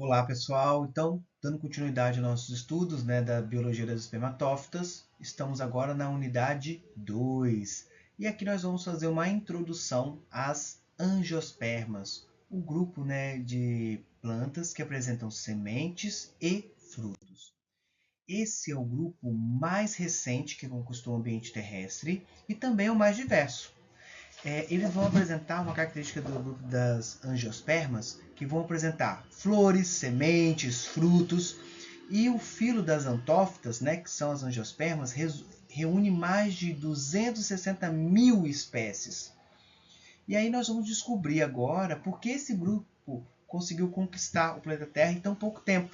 Olá pessoal, então dando continuidade aos nossos estudos da biologia das espermatófitas, estamos agora na unidade 2 e aqui nós vamos fazer uma introdução às angiospermas, o grupo de plantas que apresentam sementes e frutos. Esse é o grupo mais recente que conquistou o ambiente terrestre e também é o mais diverso. Eles vão apresentar uma característica do grupo das angiospermas, que vão apresentar flores, sementes, frutos, e o filo das antófitas, que são as angiospermas, reúne mais de 260 mil espécies. E aí nós vamos descobrir agora por que esse grupo conseguiu conquistar o planeta Terra em tão pouco tempo.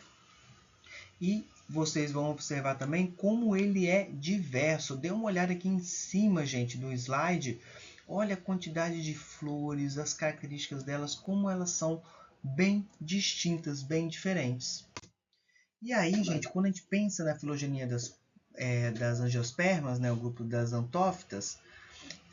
E vocês vão observar também como ele é diverso. Dê uma olhada aqui em cima, gente, do slide. Olha a quantidade de flores, as características delas, como elas são bem distintas, bem diferentes. E aí, gente, quando a gente pensa na filogenia das angiospermas, o grupo das antófitas,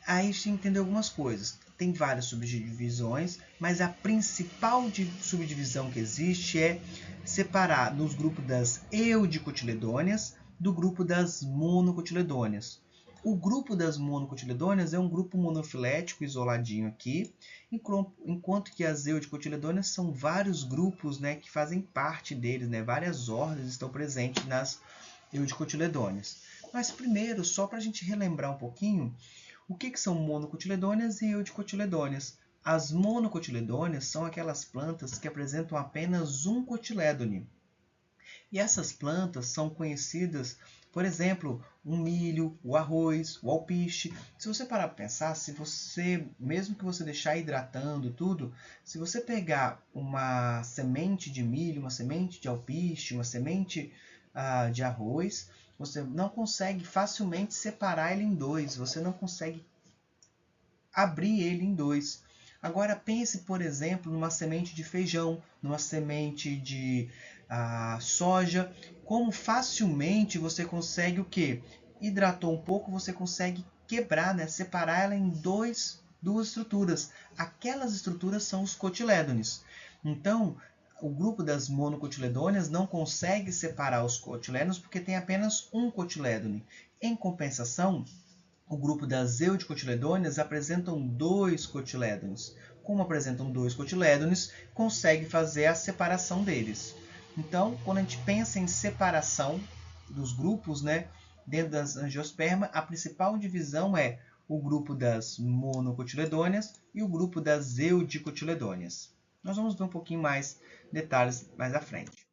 aí a gente tem que entender algumas coisas. Tem várias subdivisões, mas a principal subdivisão que existe é separar nos grupos das eudicotiledôneas do grupo das monocotiledôneas. O grupo das monocotiledôneas é um grupo monofilético isoladinho aqui, enquanto que as eudicotiledôneas são vários grupos que fazem parte deles, várias ordens estão presentes nas eudicotiledôneas. Mas primeiro, só para a gente relembrar um pouquinho, o que são monocotiledôneas e eudicotiledôneas? As monocotiledôneas são aquelas plantas que apresentam apenas um cotilédone. E essas plantas são conhecidas, por exemplo, o milho, o arroz, o alpiste. Se você parar para pensar, mesmo que você deixar hidratando tudo, se você pegar uma semente de milho, uma semente de alpiste, uma semente de arroz, você não consegue facilmente separar ele em dois, você não consegue abrir ele em dois. Agora pense, por exemplo, numa semente de feijão, numa semente de soja, como facilmente você consegue o quê? Hidratou um pouco, você consegue quebrar, separar ela em duas estruturas. Aquelas estruturas são os cotilédones. Então, o grupo das monocotiledôneas não consegue separar os cotilédones porque tem apenas um cotilédone. Em compensação, o grupo das eudicotiledôneas apresentam dois cotilédones. Como apresentam dois cotilédones, consegue fazer a separação deles. Então, quando a gente pensa em separação dos grupos, dentro das angiospermas, a principal divisão é o grupo das monocotiledôneas e o grupo das eudicotiledôneas. Nós vamos ver um pouquinho mais detalhes mais à frente.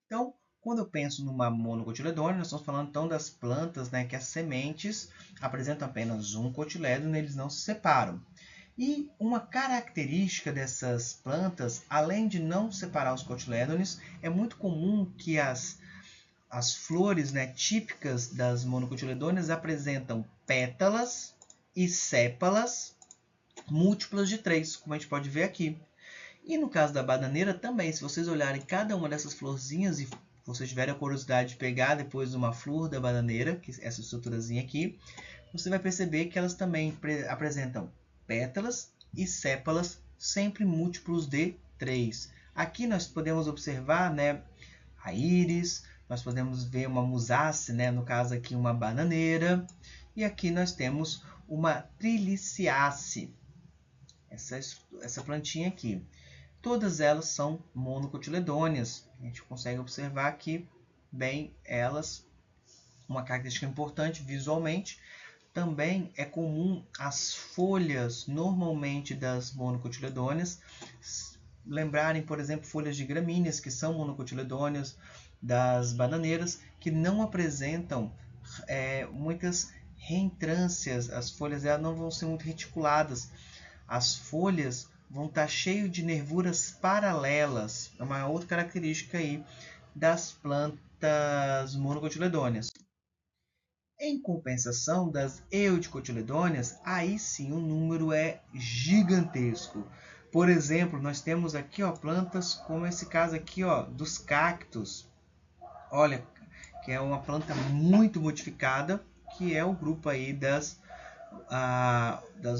Então, quando eu penso numa monocotiledônea, nós estamos falando então das plantas que as sementes apresentam apenas um cotilédone, eles não se separam. E uma característica dessas plantas, além de não separar os cotilédones, é muito comum que as flores típicas das monocotiledôneas apresentam pétalas e sépalas múltiplas de 3, como a gente pode ver aqui. E no caso da bananeira também, se vocês olharem cada uma dessas florzinhas e vocês tiverem a curiosidade de pegar depois uma flor da bananeira, que é essa estruturazinha aqui, você vai perceber que elas também apresentam pétalas e sépalas sempre múltiplos de 3. Aqui nós podemos observar a íris, nós podemos ver uma musácea, no caso aqui uma bananeira, e aqui nós temos uma triliciace, essa plantinha aqui. Todas elas são monocotiledôneas. A gente consegue observar aqui bem elas. Uma característica importante visualmente. Também é comum as folhas, normalmente das monocotiledôneas, lembrarem, por exemplo, folhas de gramíneas, que são monocotiledôneas, das bananeiras, que não apresentam muitas reentrâncias. As folhas elas não vão ser muito reticuladas. As folhas vão estar cheias de nervuras paralelas. É uma outra característica aí das plantas monocotiledôneas. Em compensação das eudicotiledôneas, aí sim o número é gigantesco. Por exemplo, nós temos aqui plantas como esse caso aqui dos cactos. Olha, que é uma planta muito modificada, que é o grupo aí das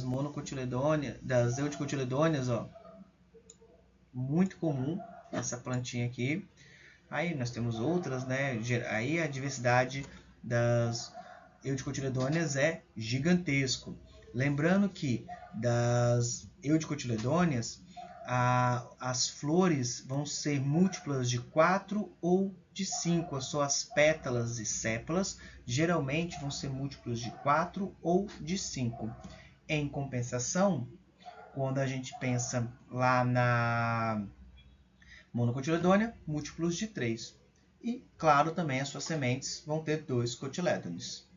monocotiledôneas, das eudicotiledôneas, muito comum. essa plantinha aqui. Aí nós temos outras, né? Aí a diversidade das eudicotiledôneas é gigantesco. Lembrando que das eudicotiledôneas, as flores vão ser múltiplas de 4 ou de 5. As suas pétalas e sépalas geralmente vão ser múltiplos de 4 ou de 5. Em compensação, quando a gente pensa lá na monocotiledônea, múltiplos de 3. E, claro, também as suas sementes vão ter 2 cotilédones.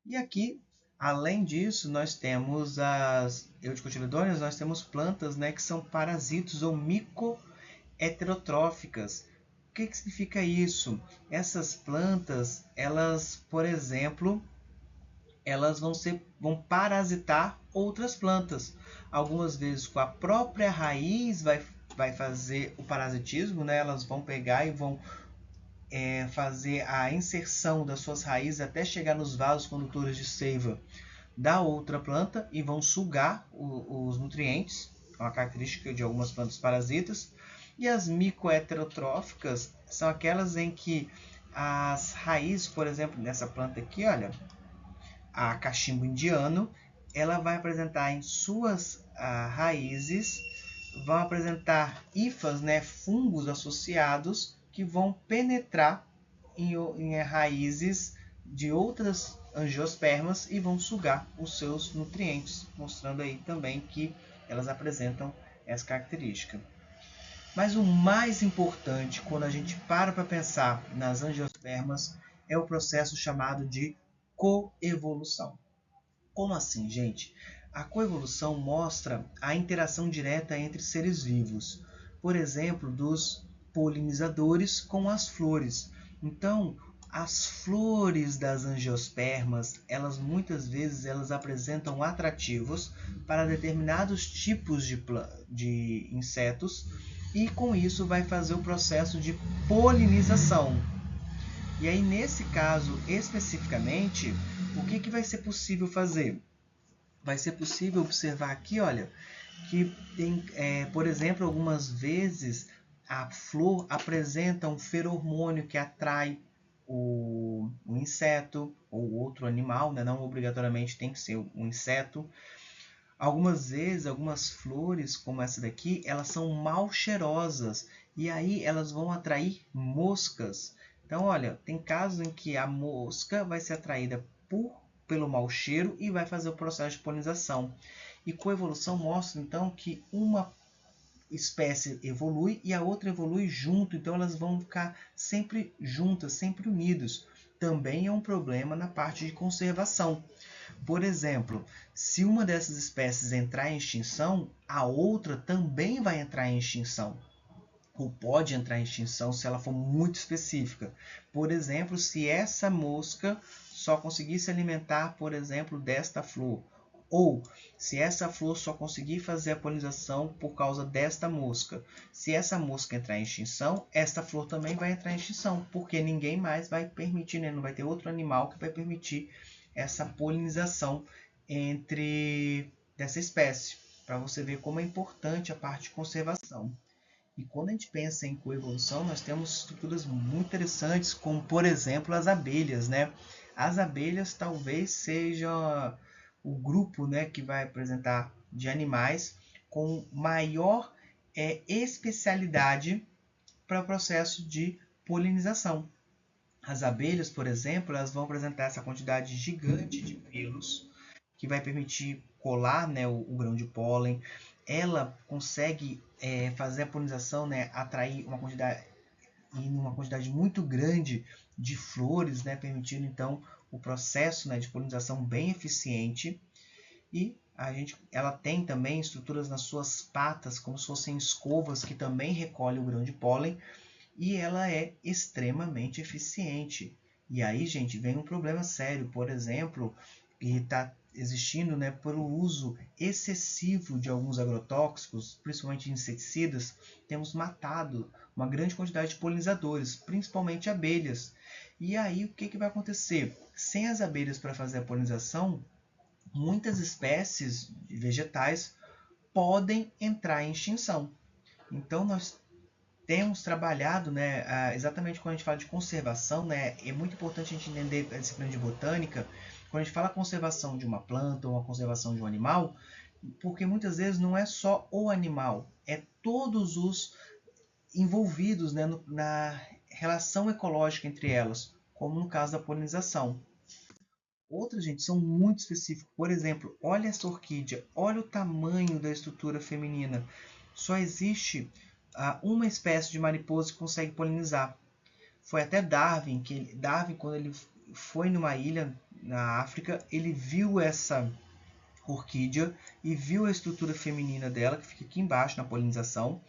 E aqui, além disso, nós temos as eudicotiledôneas, nós temos plantas, né, que são parasitos ou micoheterotróficas. O que significa isso? Essas plantas, elas, por exemplo, elas vão parasitar outras plantas. Algumas vezes com a própria raiz vai fazer o parasitismo, né? Elas vão pegar e vão fazer a inserção das suas raízes até chegar nos vasos condutores de seiva da outra planta e vão sugar os nutrientes, é uma característica de algumas plantas parasitas. E as micoheterotróficas são aquelas em que as raízes, por exemplo, nessa planta aqui, olha, a cachimbo indiano, ela vai apresentar em suas raízes, vão apresentar hifas, né, fungos associados que vão penetrar em raízes de outras angiospermas e vão sugar os seus nutrientes, mostrando aí também que elas apresentam essa característica. Mas o mais importante quando a gente para pensar nas angiospermas é o processo chamado de coevolução. Como assim, gente? A coevolução mostra a interação direta entre seres vivos, por exemplo, dos polinizadores com as flores. Então, as flores das angiospermas, elas muitas vezes elas apresentam atrativos para determinados tipos de insetos e com isso vai fazer o processo de polinização. E aí, nesse caso especificamente, o que vai ser possível fazer? Vai ser possível observar aqui, olha, que tem, por exemplo, algumas vezes a flor apresenta um feromônio que atrai o inseto ou outro animal, né? Não obrigatoriamente tem que ser um inseto. Algumas vezes, algumas flores, como essa daqui, elas são mal cheirosas e aí elas vão atrair moscas. Então, olha, tem casos em que a mosca vai ser atraída pelo mau cheiro e vai fazer o processo de polinização. E coevolução mostra, então, que uma espécie evolui e a outra evolui junto, então elas vão ficar sempre juntas, sempre unidas. Também é um problema na parte de conservação. Por exemplo, se uma dessas espécies entrar em extinção, a outra também vai entrar em extinção. Ou pode entrar em extinção se ela for muito específica. Por exemplo, se essa mosca só conseguir se alimentar, por exemplo, desta flor, ou se essa flor só conseguir fazer a polinização por causa desta mosca. Se essa mosca entrar em extinção, esta flor também vai entrar em extinção, porque ninguém mais vai permitir, né? Não vai ter outro animal que vai permitir essa polinização entre dessa espécie, para você ver como é importante a parte de conservação. E quando a gente pensa em coevolução, nós temos estruturas muito interessantes, como por exemplo as abelhas, né? As abelhas talvez seja o grupo, né, que vai apresentar de animais com maior especialidade para o processo de polinização. As abelhas, por exemplo, elas vão apresentar essa quantidade gigante de pelos que vai permitir colar, né, o grão de pólen. Ela consegue fazer a polinização, né, atrair uma quantidade muito grande de flores, né, permitindo então o processo, né, de polinização bem eficiente. E ela tem também estruturas nas suas patas, como se fossem escovas que também recolhem o grão de pólen, e ela é extremamente eficiente. E aí, gente, vem um problema sério, por exemplo, e está existindo, né, pelo uso excessivo de alguns agrotóxicos, principalmente inseticidas, temos matado uma grande quantidade de polinizadores, principalmente abelhas. E aí, o que vai acontecer? Sem as abelhas para fazer a polinização, muitas espécies vegetais podem entrar em extinção. Então, nós temos trabalhado, né, exatamente quando a gente fala de conservação, né, é muito importante a gente entender a disciplina de botânica, quando a gente fala conservação de uma planta ou a conservação de um animal, porque muitas vezes não é só o animal, é todos os envolvidos, né, na relação ecológica entre elas, como no caso da polinização. Outras, gente, são muito específicas. Por exemplo, olha essa orquídea, olha o tamanho da estrutura feminina. Só existe uma espécie de mariposa que consegue polinizar. Foi até Darwin, Darwin, quando ele foi numa ilha na África, ele viu essa orquídea e viu a estrutura feminina dela, que fica aqui embaixo na polinização,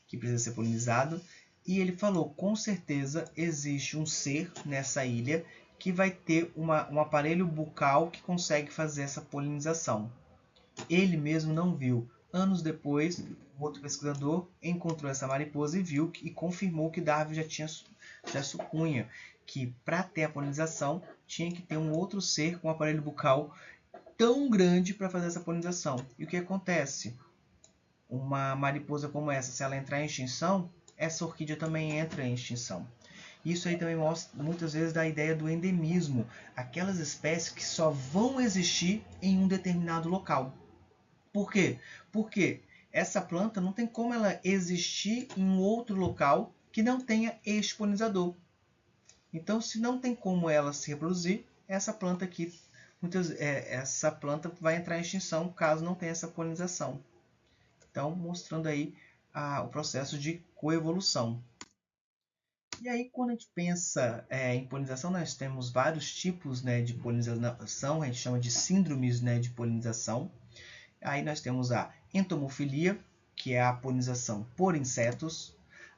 que precisa ser polinizado, e ele falou, com certeza existe um ser nessa ilha que vai ter um aparelho bucal que consegue fazer essa polinização. Ele mesmo não viu. Anos depois, outro pesquisador encontrou essa mariposa e viu e confirmou que Darwin já supunha que para ter a polinização tinha que ter um outro ser com um aparelho bucal tão grande para fazer essa polinização. E o que acontece? Uma mariposa como essa, se ela entrar em extinção, essa orquídea também entra em extinção. Isso aí também mostra muitas vezes da ideia do endemismo, aquelas espécies que só vão existir em um determinado local. Por quê? Porque essa planta não tem como ela existir em um outro local que não tenha este polinizador. Então, se não tem como ela se reproduzir, essa planta aqui, essa planta vai entrar em extinção caso não tenha essa polinização. Então, mostrando aí o processo de coevolução. E aí, quando a gente pensa em polinização, nós temos vários tipos, né, de polinização, a gente chama de síndromes, né, de polinização. Aí nós temos a entomofilia, que é a polinização por insetos,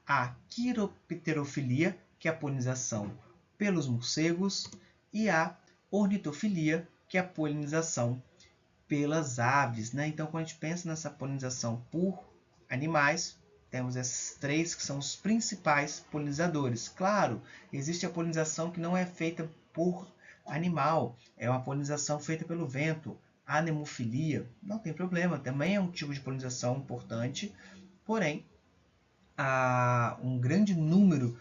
a quiropterofilia, que é a polinização pelos morcegos, e a ornitofilia, que é a polinização pelas aves, né? Então, quando a gente pensa nessa polinização por animais, temos esses três que são os principais polinizadores. Claro, existe a polinização que não é feita por animal, é uma polinização feita pelo vento, anemofilia, não tem problema, também é um tipo de polinização importante, porém, um grande número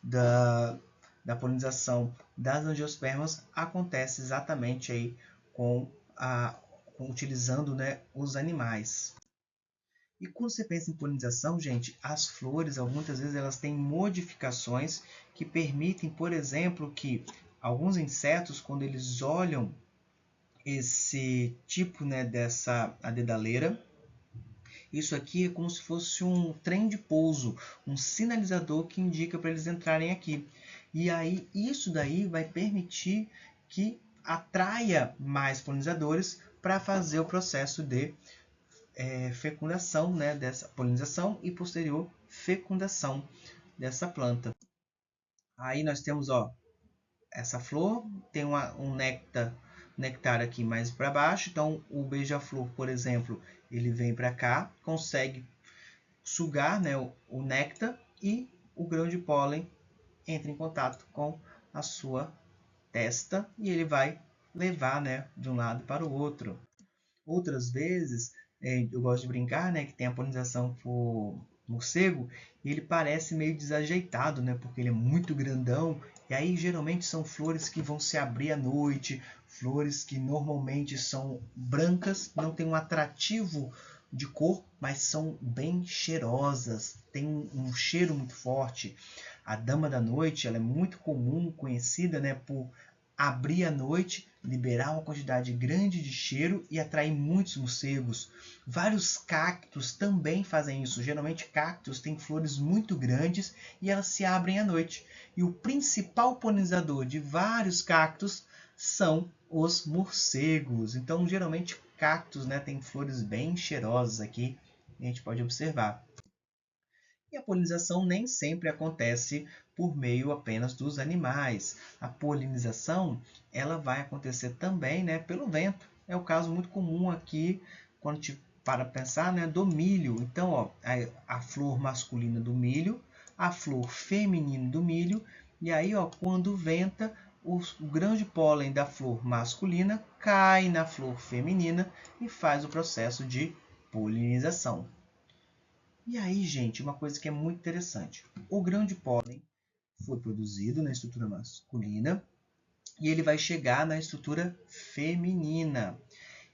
da polinização das angiospermas acontece exatamente aí com utilizando, né, os animais. E quando você pensa em polinização, gente, as flores, muitas vezes elas têm modificações que permitem, por exemplo, que alguns insetos, quando eles olham esse tipo, né, dessa dedaleira, isso aqui é como se fosse um trem de pouso, um sinalizador que indica para eles entrarem aqui. E aí isso daí vai permitir que atraia mais polinizadores para fazer o processo de fecundação, né, dessa polinização e posterior fecundação dessa planta. Aí nós temos, ó, essa flor tem um nectar aqui mais para baixo, então o beija-flor, por exemplo, ele vem para cá, consegue sugar, né, o néctar e o grão de pólen entra em contato com a sua testa e ele vai levar, né, de um lado para o outro. Outras vezes, eu gosto de brincar, né, que tem a polinização por morcego e ele parece meio desajeitado, né, porque ele é muito grandão. E aí geralmente são flores que vão se abrir à noite, flores que normalmente são brancas, não tem um atrativo de cor, mas são bem cheirosas, tem um cheiro muito forte. A dama da noite, ela é muito comum, conhecida, né, por abrir à noite, liberar uma quantidade grande de cheiro e atrair muitos morcegos. Vários cactos também fazem isso. Geralmente cactos têm flores muito grandes e elas se abrem à noite. E o principal polinizador de vários cactos são os morcegos. Então, geralmente cactos, né, têm flores bem cheirosas aqui, a gente pode observar. E a polinização nem sempre acontece por meio apenas dos animais. A polinização ela vai acontecer também, né, pelo vento. É o caso muito comum aqui, quando a gente para pensar, né, do milho. Então, ó, a flor masculina do milho, a flor feminina do milho, e aí, ó, quando venta, o grão de pólen da flor masculina cai na flor feminina e faz o processo de polinização. E aí, gente, uma coisa que é muito interessante. O grão de pólen foi produzido na estrutura masculina e ele vai chegar na estrutura feminina.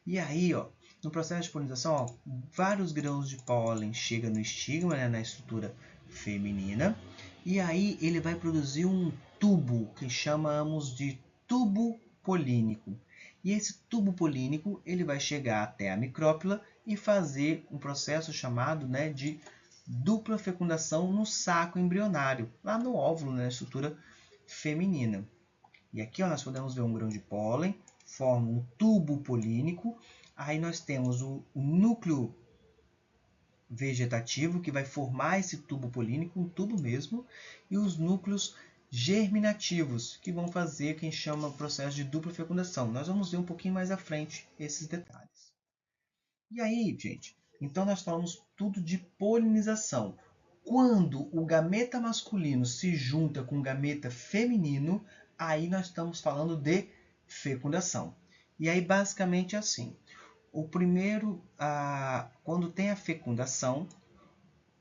E aí, ó, no processo de polinização, ó, vários grãos de pólen chegam no estigma, né, na estrutura feminina, e aí ele vai produzir um tubo que chamamos de tubo polínico. E esse tubo polínico ele vai chegar até a micrópila e fazer um processo chamado, né, de dupla fecundação no saco embrionário, lá no óvulo, na estrutura feminina. E aqui ó, nós podemos ver um grão de pólen, forma um tubo polínico. Aí nós temos o núcleo vegetativo, que vai formar esse tubo polínico, um tubo mesmo, e os núcleos germinativos, que vão fazer o que a gente chama de processo de dupla fecundação. Nós vamos ver um pouquinho mais à frente esses detalhes. E aí, gente, então nós falamos tudo de polinização. Quando o gameta masculino se junta com o gameta feminino, aí nós estamos falando de fecundação. E aí, basicamente, é assim. O primeiro, quando tem a fecundação,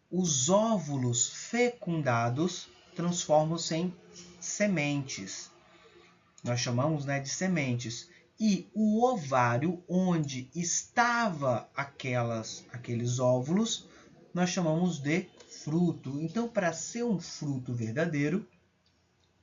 os óvulos fecundados transformam-se em sementes. Nós chamamos, né, de sementes. E o ovário, onde estava aqueles óvulos, nós chamamos de fruto. Então, para ser um fruto verdadeiro,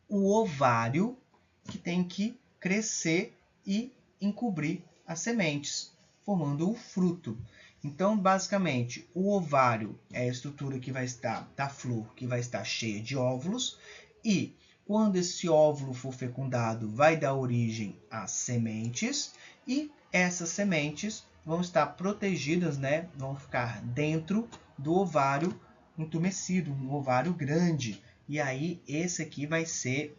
o ovário que tem que crescer e encobrir as sementes, formando o fruto. Então, basicamente, o ovário é a estrutura que vai estar da flor, que vai estar cheia de óvulos, e quando esse óvulo for fecundado, vai dar origem às sementes, e essas sementes vão estar protegidas, né? Vão ficar dentro do ovário entumecido, um ovário grande. E aí, esse aqui vai ser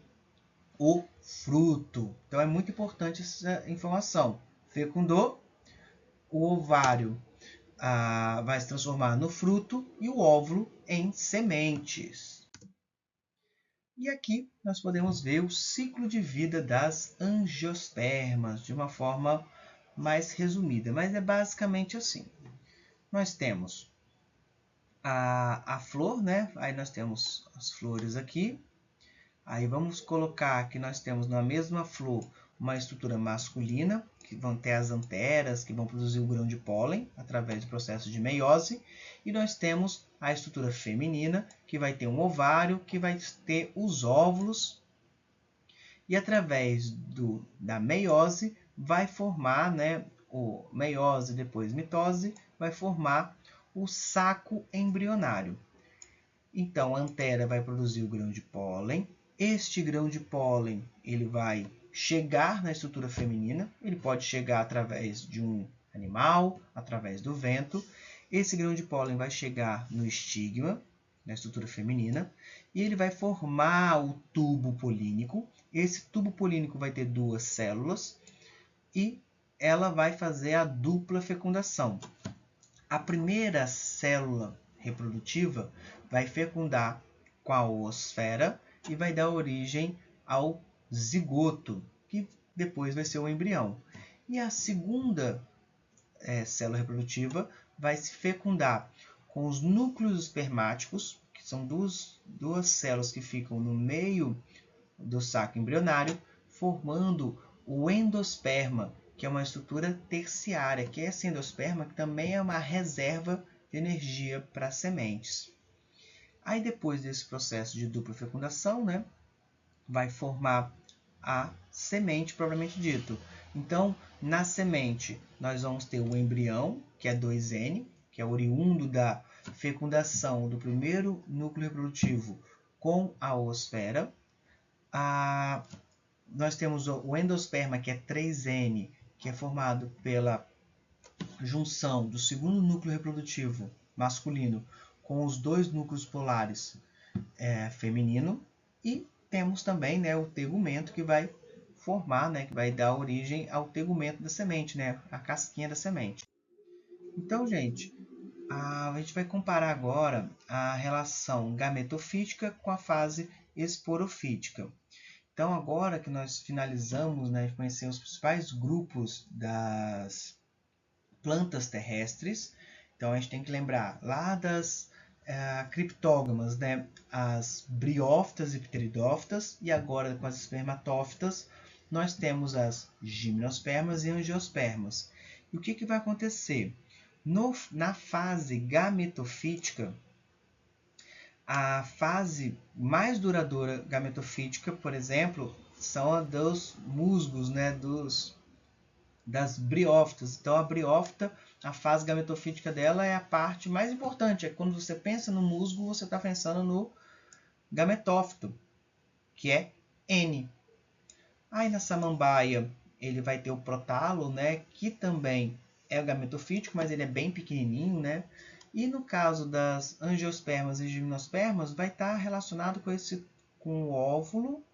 o fruto. Então, é muito importante essa informação. Fecundou, o ovário vai se transformar no fruto e o óvulo em sementes. E aqui nós podemos ver o ciclo de vida das angiospermas de uma forma mais resumida, mas é basicamente assim. Nós temos a flor, né? Aí nós temos as flores aqui. Aí vamos colocar que nós temos na mesma flor uma estrutura masculina, que vão ter as anteras, que vão produzir o grão de pólen através do processo de meiose. E nós temos a estrutura feminina, que vai ter um ovário, que vai ter os óvulos. E através da meiose vai formar, né, o meiose, depois mitose, vai formar o saco embrionário. Então, a antera vai produzir o grão de pólen. Este grão de pólen ele vai chegar na estrutura feminina. Ele pode chegar através de um animal, através do vento. Esse grão de pólen vai chegar no estigma, na estrutura feminina, e ele vai formar o tubo polínico. Esse tubo polínico vai ter duas células e ela vai fazer a dupla fecundação. A primeira célula reprodutiva vai fecundar com a oosfera e vai dar origem ao zigoto, que depois vai ser o embrião. E a segunda célula reprodutiva vai se fecundar com os núcleos espermáticos, que são duas células que ficam no meio do saco embrionário, formando o endosperma, que é uma estrutura terciária, que é esse endosperma que também é uma reserva de energia para as sementes. Aí depois desse processo de dupla fecundação, né, vai formar a semente propriamente dito. Então, na semente, nós vamos ter o embrião, que é 2N, que é oriundo da fecundação do primeiro núcleo reprodutivo com a oosfera. Nós temos o endosperma, que é 3N, que é formado pela junção do segundo núcleo reprodutivo masculino com os dois núcleos polares feminino. E temos também, né, o tegumento, que vai formar, né, que vai dar origem ao tegumento da semente, né, a casquinha da semente. Então, gente, a gente vai comparar agora a relação gametofítica com a fase esporofítica. Então, agora que nós finalizamos, né, de conhecer os principais grupos das plantas terrestres, então a gente tem que lembrar lá das criptógamas, né? As briófitas e pteridófitas, e agora com as espermatófitas nós temos as gimnospermas e angiospermas. E o que vai acontecer? Na fase gametofítica, a fase mais duradoura gametofítica, por exemplo, são a dos musgos, né? Das briófitas. Então, a briófita, a fase gametofítica dela é a parte mais importante. É quando você pensa no musgo, você está pensando no gametófito, que é N. Aí na samambaia, ele vai ter o protalo, né, que também é o gametofítico, mas ele é bem pequenininho, né? E no caso das angiospermas e gimnospermas, vai estar relacionado com o óvulo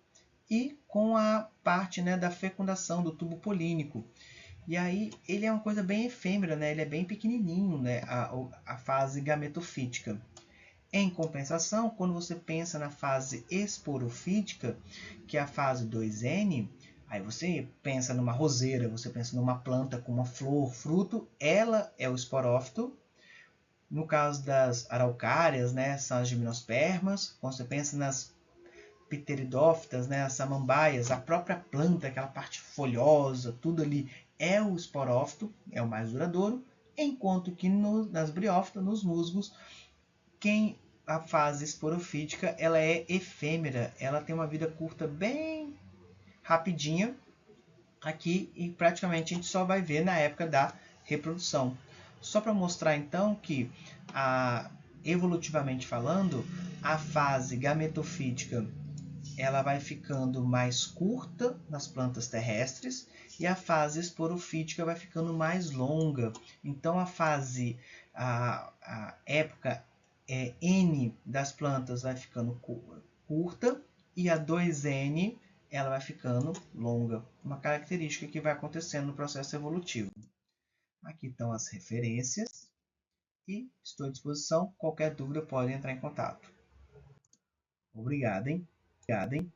e com a parte, né, da fecundação do tubo polínico. E aí ele é uma coisa bem efêmera, né? Ele é bem pequenininho, né? A fase gametofítica. Em compensação, quando você pensa na fase esporofítica, que é a fase 2N, aí você pensa numa roseira, você pensa numa planta com uma flor, fruto, ela é o esporófito. No caso das araucárias, né, são as gimnospermas. Quando você pensa nas pteridófitas, né, as samambaias, a própria planta, aquela parte folhosa, tudo ali é o esporófito, é o mais duradouro, enquanto que nas briófitas, nos musgos, a fase esporofítica ela é efêmera, ela tem uma vida curta bem rapidinha aqui e praticamente a gente só vai ver na época da reprodução. Só para mostrar então que, evolutivamente falando, a fase gametofítica ela vai ficando mais curta nas plantas terrestres e a fase esporofítica vai ficando mais longa. Então a época N das plantas vai ficando curta e a 2N ela vai ficando longa. Uma característica que vai acontecendo no processo evolutivo. Aqui estão as referências e estou à disposição. Qualquer dúvida pode entrar em contato. Obrigado, hein? Obrigado, hein?